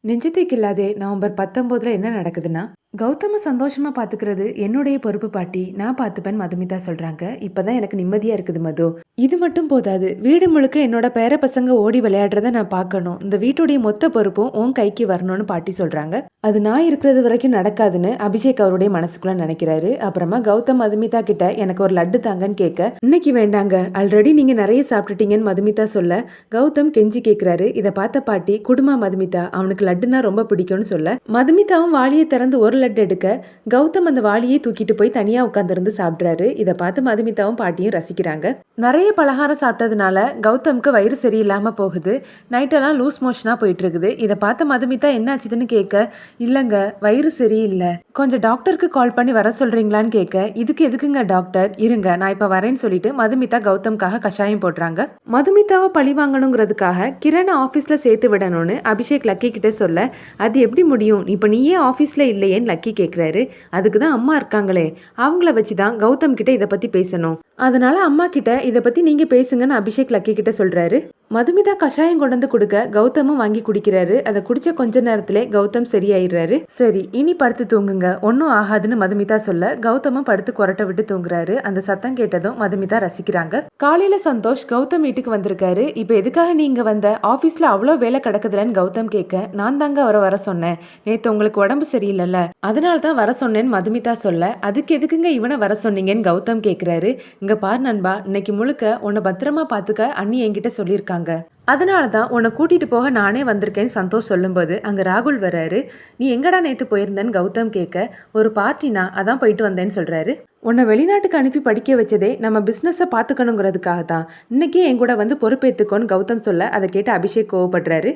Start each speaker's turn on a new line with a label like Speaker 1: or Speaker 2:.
Speaker 1: நெஞ்சத்தைக்கு இல்லாதே November 19 என்ன நடக்குதுன்னா, கௌதம சந்தோஷமா பாத்துக்கிறது என்னுடைய பொறுப்பு பாட்டி. நான் பாத்துப்பேன் மதுமிதா சொல்றாங்க. இப்பதான் எனக்கு நிம்மதியா இருக்குது மது. இது மட்டும் போதாது. வீடு முழுக்க என்னோட பேர பசங்க ஓடி விளையாடுறத நான் பார்க்கணும். இந்த வீட்டுடைய மொத்த பொறுப்பும் உன் கைக்கு வரணும்னு பாட்டி சொல்றாங்க. அது நான் இருக்கிறது வரைக்கும் நடக்காதுன்னு அபிஷேக் அவருடைய மனசுக்குள்ள நினைக்கிறாரு. அப்புறமா கௌதம் மதுமிதா கிட்ட எனக்கு ஒரு லட்டு தாங்கன்னு கேட்க, இன்னைக்கு வேண்டாங்க, ஆல்ரெடி நீங்க நிறைய சாப்பிட்டுட்டீங்கன்னு மதுமிதா சொல்ல, கௌதம் கெஞ்சி கேட்கிறாரு. இதை பார்த்த பாட்டி, குடுமா மதுமிதா, அவனுக்கு லட்டுனா ரொம்ப பிடிக்கும்னு சொல்ல, மதுமிதாவும் வாளியை திறந்து ஒரு லட்டு எடுக்க, கௌதம் அந்த வாளியை தூக்கிட்டு போய் தனியா உட்கார்ந்து சாப்பிடுறாரு. இதை பார்த்து மதுமிதாவும் பாட்டியும் ரசிக்கிறாங்க. நிறைய பலகாரம் சாப்பிட்டதுனால கௌதம்க்கு வயிறு சரியில்லாம போகுது. நைட்டெல்லாம் லூஸ் மோஷனா போயிட்டு இருக்குது. இதை பார்த்த மதுமிதா என்ன ஆச்சுதுன்னு கேட்க, இல்லங்க வயிறு சரியில்லை, கொஞ்சம் டாக்டருக்கு கால் பண்ணி வர சொல்றீங்களான்னு கேட்க, இதுக்கு எதுக்குங்க டாக்டர், இருங்க நான் இப்ப வரேன்னு சொல்லிட்டு மதுமிதா கௌதம்காக கஷாயம் போடுறாங்க. மதுமிதாவை பழி வாங்கணுங்கிறதுக்காக கிரணை ஆபீஸ்ல சேர்த்து விடணும்னு அபிஷேக் லக்கி கிட்ட சொல்ல, அது எப்படி முடியும், இப்ப நீயே ஆபீஸ்ல இல்லையேன்னு லக்கி கேட்கிறாரு. அதுக்குதான் அம்மா இருக்காங்களே, அவங்கள வச்சுதான் கௌதம் கிட்ட இதை பத்தி பேசணும், அதனால அம்மா கிட்ட இதை பத்தி நீங்க பேசுங்கன்னு அபிஷேக் லக்கி கிட்ட சொல்றாரு. மதுமிதா கஷாயம் கொண்டு வந்து கொடுக்க கௌதமும் வாங்கி குடிக்கிறாரு. அதை குடிச்ச கொஞ்ச நேரத்திலே கௌதம் சரியாயிடுறாரு. சரி இனி படுத்து தூங்குங்க, ஒன்னும் ஆகாதுன்னு மதுமிதா சொல்ல, கௌதமும் படுத்து கொரட்டை விட்டு தூங்குறாரு. அந்த சத்தம் கேட்டதும் மதுமிதா ரசிக்கிறாங்க. காலையில சந்தோஷ் கௌதம் வீட்டுக்கு வந்திருக்காரு. இப்ப எதுக்காக நீங்க வந்த, ஆபீஸ்ல அவ்வளோ வேலை கிடக்குதுலன்னு கௌதம் கேட்க, நான் தாங்க அவரை வர சொன்னேன், நேத்து உங்களுக்கு உடம்பு சரியில்லைல்ல, அதனால தான் வர சொன்னேன்னு மதுமிதா சொல்ல, அதுக்கு எதுக்குங்க இவனை வர சொன்னீங்கன்னு கௌதம் கேட்கிறாரு. இங்க பார் நண்பா, இன்னைக்கு முழுக்க உன்னை பத்திரமா பாத்துக்க அண்ணி என்கிட்ட சொல்லியிருக்காங்க, அதனாலதான் உன்னை கூட்டிட்டு போக நானே வந்திருக்கேன்னு சந்தோஷ் சொல்லும்போது அங்க ராகுல் வர்றாரு. நீ எங்கடா நேத்து போயிருந்தேன்னு கௌதம் கேட்க, ஒரு பார்ட்டினா அதான் போயிட்டு வந்தேன்னு சொல்றாரு. உன்னை வெளிநாட்டுக்கு அனுப்பி படிக்க வச்சதே நம்ம பிசினஸை பாத்துக்கணுங்கிறதுக்காக தான், இன்னைக்கே என் கூட வந்து பொறுப்பேத்துக்கோன்னு கௌதம் சொல்ல, அதை கேட்டு அபிஷேக் கோவப்படுறாரு.